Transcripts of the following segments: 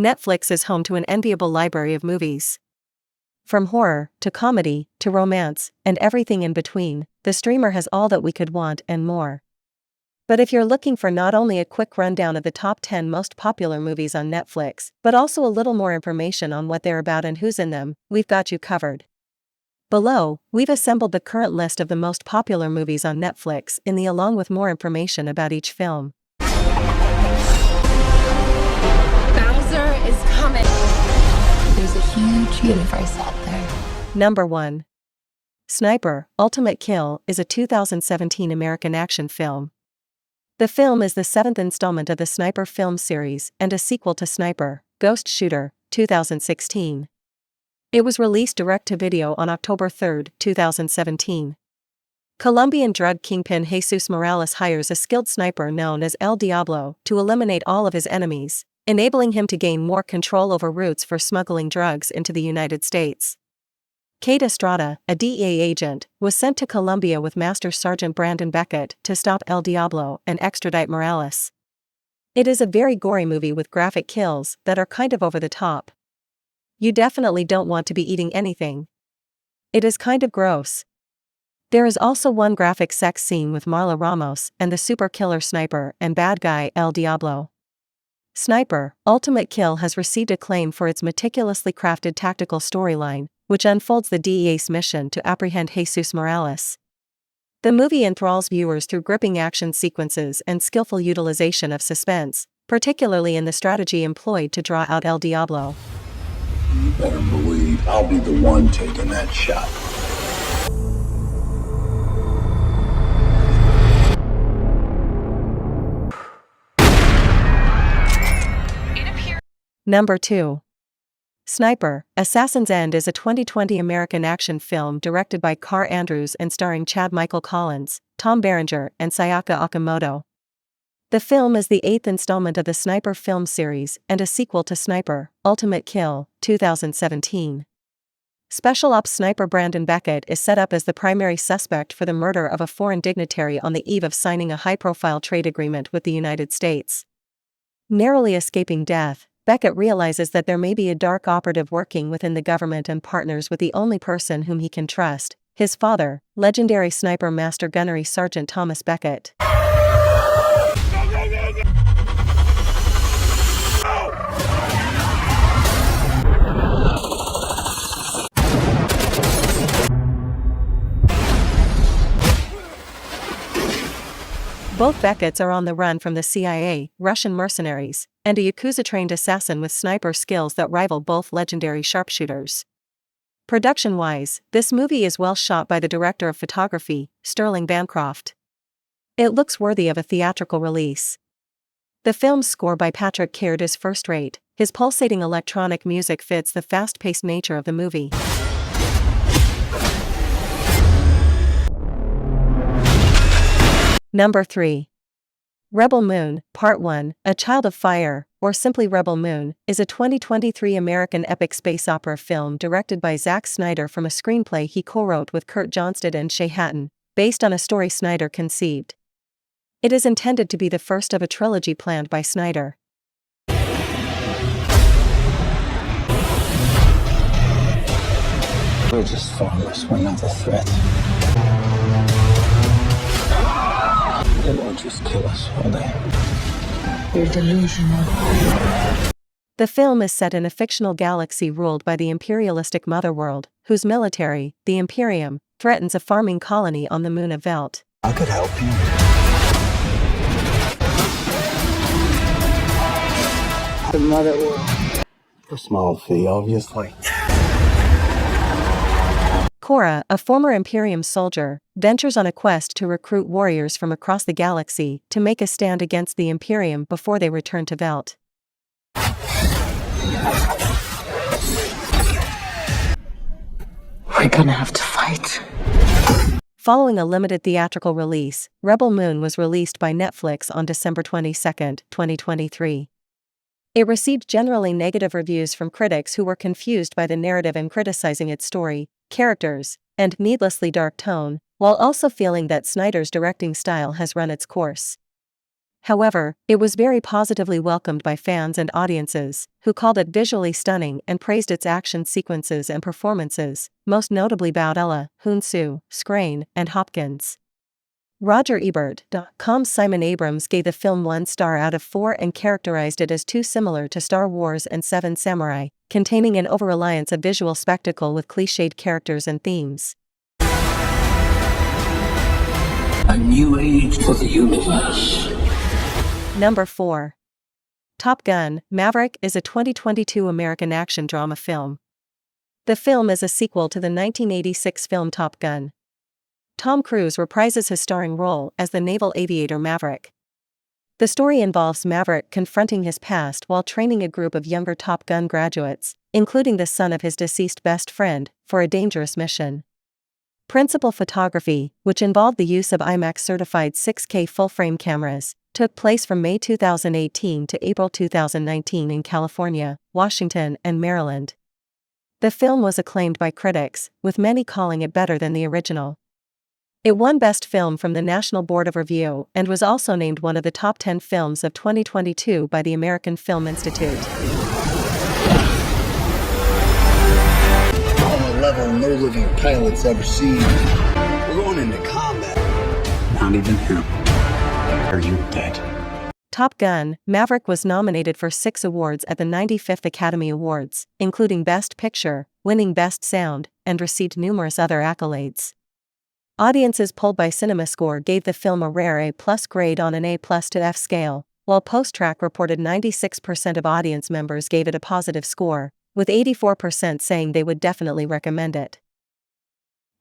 Netflix is home to an enviable library of movies. From horror, to comedy, to romance, and everything in between, the streamer has all that we could want and more. But if you're looking for not only a quick rundown of the top 10 most popular movies on Netflix, but also a little more information on what they're about and who's in them, we've got you covered. Below, we've assembled the current list of the most popular movies on Netflix along with more information about each film. Bowser is coming. There's a huge universe out there. Number 1. Sniper: Ultimate Kill is a 2017 American action film. The film is the 7th installment of the Sniper film series and a sequel to Sniper: Ghost Shooter, 2016. It was released direct-to-video on October 3, 2017. Colombian drug kingpin Jesus Morales hires a skilled sniper known as El Diablo to eliminate all of his enemies, enabling him to gain more control over routes for smuggling drugs into the United States. Kate Estrada, a DEA agent, was sent to Colombia with Master Sergeant Brandon Beckett to stop El Diablo and extradite Morales. It is a very gory movie with graphic kills that are kind of over the top. You definitely don't want to be eating anything. It is kind of gross. There is also one graphic sex scene with Marla Ramos and the super killer sniper and bad guy El Diablo. Sniper: Ultimate Kill has received acclaim for its meticulously crafted tactical storyline, which unfolds the DEA's mission to apprehend Jesus Morales. The movie enthralls viewers through gripping action sequences and skillful utilization of suspense, particularly in the strategy employed to draw out El Diablo. You better believe I'll be the one taking that shot. Number 2. Sniper: Assassin's End is a 2020 American action film directed by Carr Andrews and starring Chad Michael Collins, Tom Berenger, and Sayaka Okamoto. The film is the 8th installment of the Sniper film series and a sequel to Sniper: Ultimate Kill, 2017. Special Ops Sniper Brandon Beckett is set up as the primary suspect for the murder of a foreign dignitary on the eve of signing a high-profile trade agreement with the United States. Narrowly escaping death, Beckett realizes that there may be a dark operative working within the government and partners with the only person whom he can trust, his father, legendary sniper master gunnery Sergeant Thomas Beckett. Both Becketts are on the run from the CIA, Russian mercenaries, and a Yakuza-trained assassin with sniper skills that rival both legendary sharpshooters. Production-wise, this movie is well shot by the director of photography, Sterling Bancroft. It looks worthy of a theatrical release. The film's score by Patrick Caird is first-rate. His pulsating electronic music fits the fast-paced nature of the movie. Number 3. Rebel Moon, Part 1, A Child of Fire, or simply Rebel Moon, is a 2023 American epic space opera film directed by Zack Snyder from a screenplay he co-wrote with Kurt Johnstad and Shay Hatton, based on a story Snyder conceived. It is intended to be the first of a trilogy planned by Snyder. We're just farmers, we're not a threat. They won't just kill us, will they? You're delusional. The film is set in a fictional galaxy ruled by the imperialistic Motherworld, whose military, the Imperium, threatens a farming colony on the moon of Velt. I could help you. The Motherworld. For small fee, obviously. Cora, a former Imperium soldier, ventures on a quest to recruit warriors from across the galaxy to make a stand against the Imperium before they return to Velt. We're gonna have to fight. Following a limited theatrical release, Rebel Moon was released by Netflix on December 22, 2023. It received generally negative reviews from critics who were confused by the narrative and criticizing its story, characters, and needlessly dark tone, while also feeling that Snyder's directing style has run its course. However, it was very positively welcomed by fans and audiences, who called it visually stunning and praised its action sequences and performances, most notably Bauella, Hoon-soo, Scrane, and Hopkins. Roger Ebert.com's Simon Abrams gave the film 1 star out of 4 and characterized it as too similar to Star Wars and Seven Samurai, containing an over-reliance of visual spectacle with cliched characters and themes. A new age for the universe. Number 4. Top Gun: Maverick is a 2022 American action drama film. The film is a sequel to the 1986 film Top Gun. Tom Cruise reprises his starring role as the naval aviator Maverick. The story involves Maverick confronting his past while training a group of younger Top Gun graduates, including the son of his deceased best friend, for a dangerous mission. Principal photography, which involved the use of IMAX-certified 6K full-frame cameras, took place from May 2018 to April 2019 in California, Washington, and Maryland. The film was acclaimed by critics, with many calling it better than the original. It won Best Film from the National Board of Review and was also named one of the top 10 films of 2022 by the American Film Institute. On a level no living pilot's ever seen. We're going into combat. Not even him. Are you dead? Top Gun: Maverick was nominated for 6 awards at the 95th Academy Awards, including Best Picture, winning Best Sound, and received numerous other accolades. Audiences polled by CinemaScore gave the film a rare A+ grade on an A+ to F scale, while Post-Track reported 96% of audience members gave it a positive score, with 84% saying they would definitely recommend it.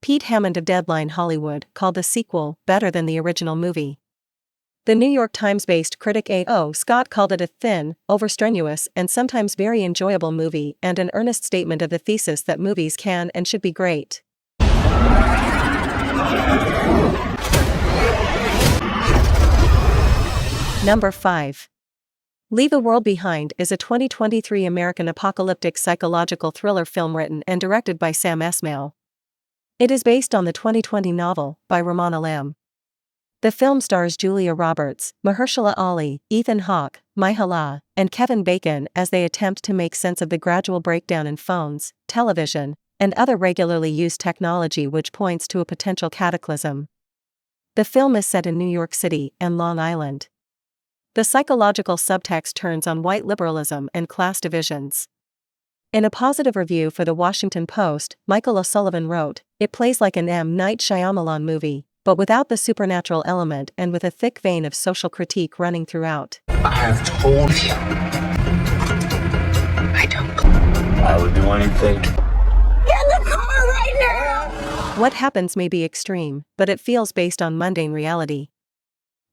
Pete Hammond of Deadline Hollywood called the sequel better than the original movie. The New York Times-based critic A.O. Scott called it a thin, overstrenuous, and sometimes very enjoyable movie and an earnest statement of the thesis that movies can and should be great. Number 5. Leave a World Behind is a 2023 American apocalyptic psychological thriller film written and directed by Sam Esmail. It is based on the 2020 novel by Ramona Lam. The film stars Julia Roberts, Mahershala Ali, Ethan Hawke, Myha'la, and Kevin Bacon as they attempt to make sense of the gradual breakdown in phones, television, and other regularly used technology which points to a potential cataclysm. The film is set in New York City and Long Island. The psychological subtext turns on white liberalism and class divisions. In a positive review for The Washington Post, Michael O'Sullivan wrote, "It plays like an M. Night Shyamalan movie, but without the supernatural element and with a thick vein of social critique running throughout." I have told you. I don't. I would do anything. Get in the car right now! What happens may be extreme, but it feels based on mundane reality.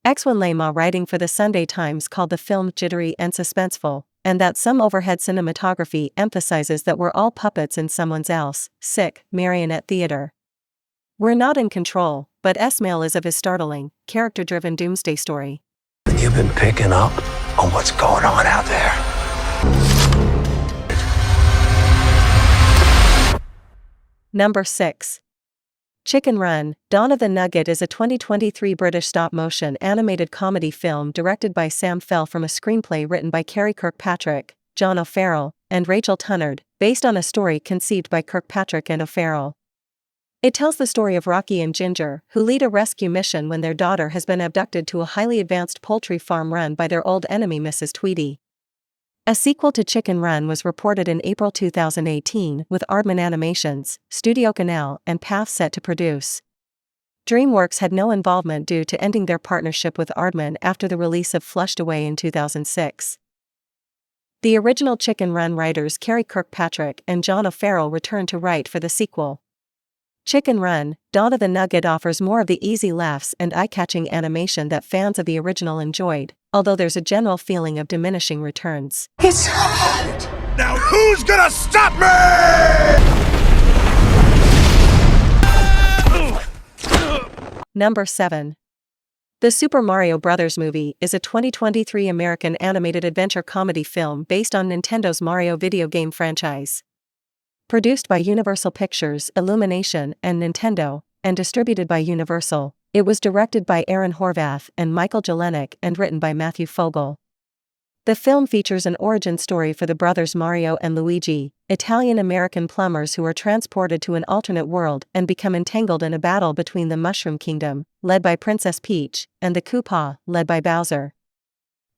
Exwin Lema, writing for the Sunday Times, called the film jittery and suspenseful, and that some overhead cinematography emphasizes that we're all puppets in someone's else, sick, marionette theater. We're not in control, but Esmail is of his startling, character-driven doomsday story. You've been picking up on what's going on out there. Number 6. Chicken Run: Dawn of the Nugget is a 2023 British stop-motion animated comedy film directed by Sam Fell from a screenplay written by Kerry Kirkpatrick, John O'Farrell, and Rachel Tunnard, based on a story conceived by Kirkpatrick and O'Farrell. It tells the story of Rocky and Ginger, who lead a rescue mission when their daughter has been abducted to a highly advanced poultry farm run by their old enemy Mrs. Tweedy. A sequel to Chicken Run was reported in April 2018 with Aardman Animations, Studio Canal, and Path set to produce. DreamWorks had no involvement due to ending their partnership with Aardman after the release of Flushed Away in 2006. The original Chicken Run writers Kerry Kirkpatrick and John O'Farrell returned to write for the sequel. Chicken Run: Dawn of the Nugget offers more of the easy laughs and eye-catching animation that fans of the original enjoyed, although there's a general feeling of diminishing returns. It's hot! Now who's gonna stop me? Number 7. The Super Mario Bros. Movie is a 2023 American animated adventure comedy film based on Nintendo's Mario video game franchise. Produced by Universal Pictures, Illumination, and Nintendo, and distributed by Universal, It was directed by Aaron Horvath and Michael Jelenic and written by Matthew Fogel. The film features an origin story for the brothers Mario and Luigi, Italian-American plumbers who are transported to an alternate world and become entangled in a battle between the Mushroom Kingdom, led by Princess Peach, and the Koopa, led by Bowser.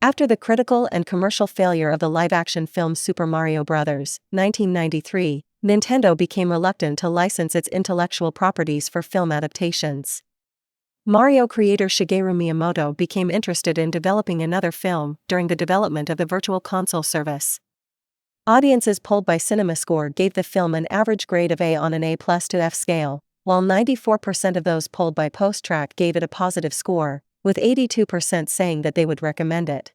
After the critical and commercial failure of the live-action film Super Mario Bros. 1993, Nintendo became reluctant to license its intellectual properties for film adaptations. Mario creator Shigeru Miyamoto became interested in developing another film during the development of the Virtual Console service. Audiences polled by CinemaScore gave the film an average grade of A on an A+ to F scale, while 94% of those polled by PostTrack gave it a positive score, with 82% saying that they would recommend it.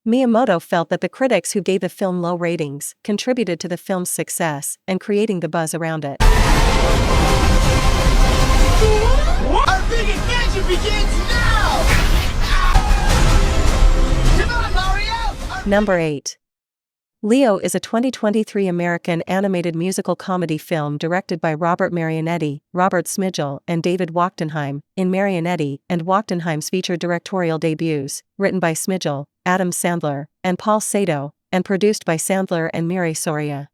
Miyamoto felt that the critics who gave the film low ratings contributed to the film's success and creating the buzz around it. Our big adventure begins now! Come on, Mario! Number 8. Leo is a 2023 American animated musical comedy film directed by Robert Marionetti, Robert Smigel, and David Wachtenheim, in Marionetti and Wachtenheim's feature directorial debuts, written by Smigel, Adam Sandler, and Paul Sato, and produced by Sandler and Miri Soria.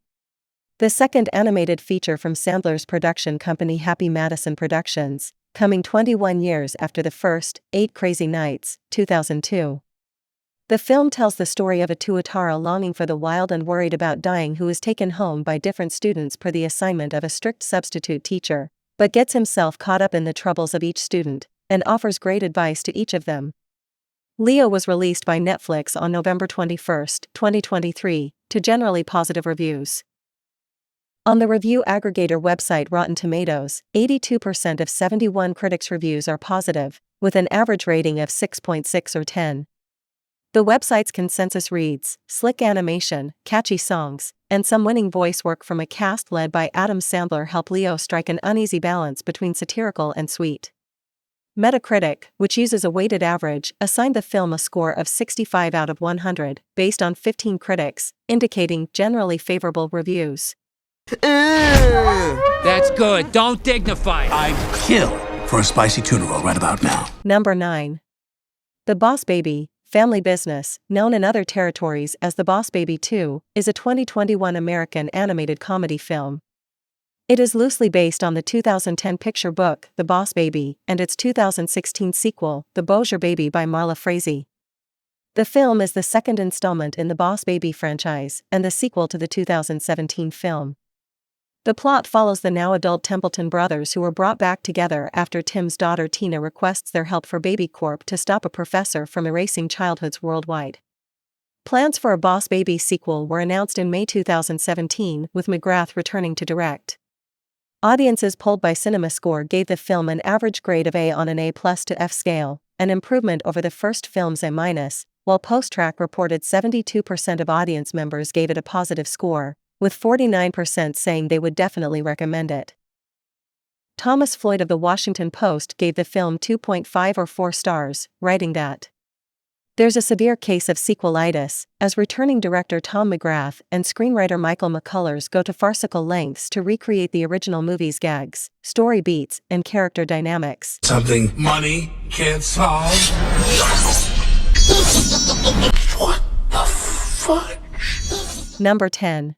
The second animated feature from Sandler's production company Happy Madison Productions, coming 21 years after the first, 8 Crazy Nights, 2002. The film tells the story of a Tuatara longing for the wild and worried about dying who is taken home by different students per the assignment of a strict substitute teacher, but gets himself caught up in the troubles of each student, and offers great advice to each of them. Leo was released by Netflix on November 21, 2023, to generally positive reviews. On the review aggregator website Rotten Tomatoes, 82% of 71 critics' reviews are positive, with an average rating of 6.6 or 10. The website's consensus reads, "Slick animation, catchy songs, and some winning voice work from a cast led by Adam Sandler help Leo strike an uneasy balance between satirical and sweet." Metacritic, which uses a weighted average, assigned the film a score of 65 out of 100, based on 15 critics, indicating generally favorable reviews. That's good. Don't dignify it. I'd kill for a spicy tuna roll right about now. Number 9. The Boss Baby, Family Business, known in other territories as The Boss Baby 2, is a 2021 American animated comedy film. It is loosely based on the 2010 picture book The Boss Baby and its 2016 sequel, The Bossier Baby by Marla Frazee. The film is the second installment in the Boss Baby franchise and the sequel to the 2017 film. The plot follows the now-adult Templeton brothers who were brought back together after Tim's daughter Tina requests their help for Baby Corp to stop a professor from erasing childhoods worldwide. Plans for a Boss Baby sequel were announced in May 2017, with McGrath returning to direct. Audiences polled by CinemaScore gave the film an average grade of A on an A+ to F scale, an improvement over the first film's A-, while PostTrack reported 72% of audience members gave it a positive score, with 49% saying they would definitely recommend it. Thomas Floyd of The Washington Post gave the film 2.5 or 4 stars, writing that there's a severe case of sequelitis, as returning director Tom McGrath and screenwriter Michael McCullers go to farcical lengths to recreate the original movie's gags, story beats, and character dynamics. Something money can't solve. What the fuck? Number 10.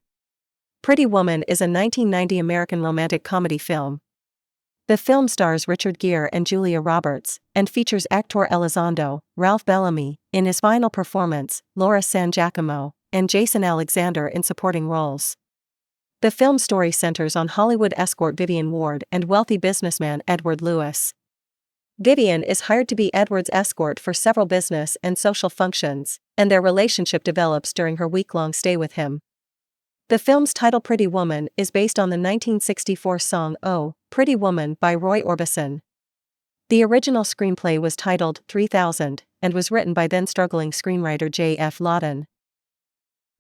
Pretty Woman is a 1990 American romantic comedy film. The film stars Richard Gere and Julia Roberts, and features Actor Elizondo, Ralph Bellamy, in his final performance, Laura San Giacomo, and Jason Alexander in supporting roles. The film's story centers on Hollywood escort Vivian Ward and wealthy businessman Edward Lewis. Vivian is hired to be Edward's escort for several business and social functions, and their relationship develops during her week-long stay with him. The film's title Pretty Woman is based on the 1964 song Oh, Pretty Woman by Roy Orbison. The original screenplay was titled 3000 and was written by then-struggling screenwriter J.F. Lawton.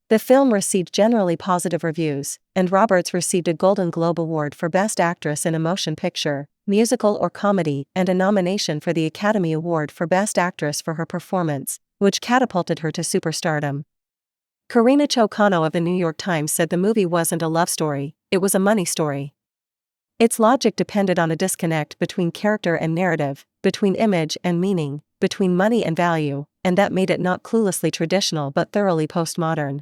The film received generally positive reviews, and Roberts received a Golden Globe Award for Best Actress in a Motion Picture, Musical or Comedy, and a nomination for the Academy Award for Best Actress for her performance, which catapulted her to superstardom. Karina Chokano of the New York Times said the movie wasn't a love story, it was a money story. Its logic depended on a disconnect between character and narrative, between image and meaning, between money and value, and that made it not cluelessly traditional but thoroughly postmodern.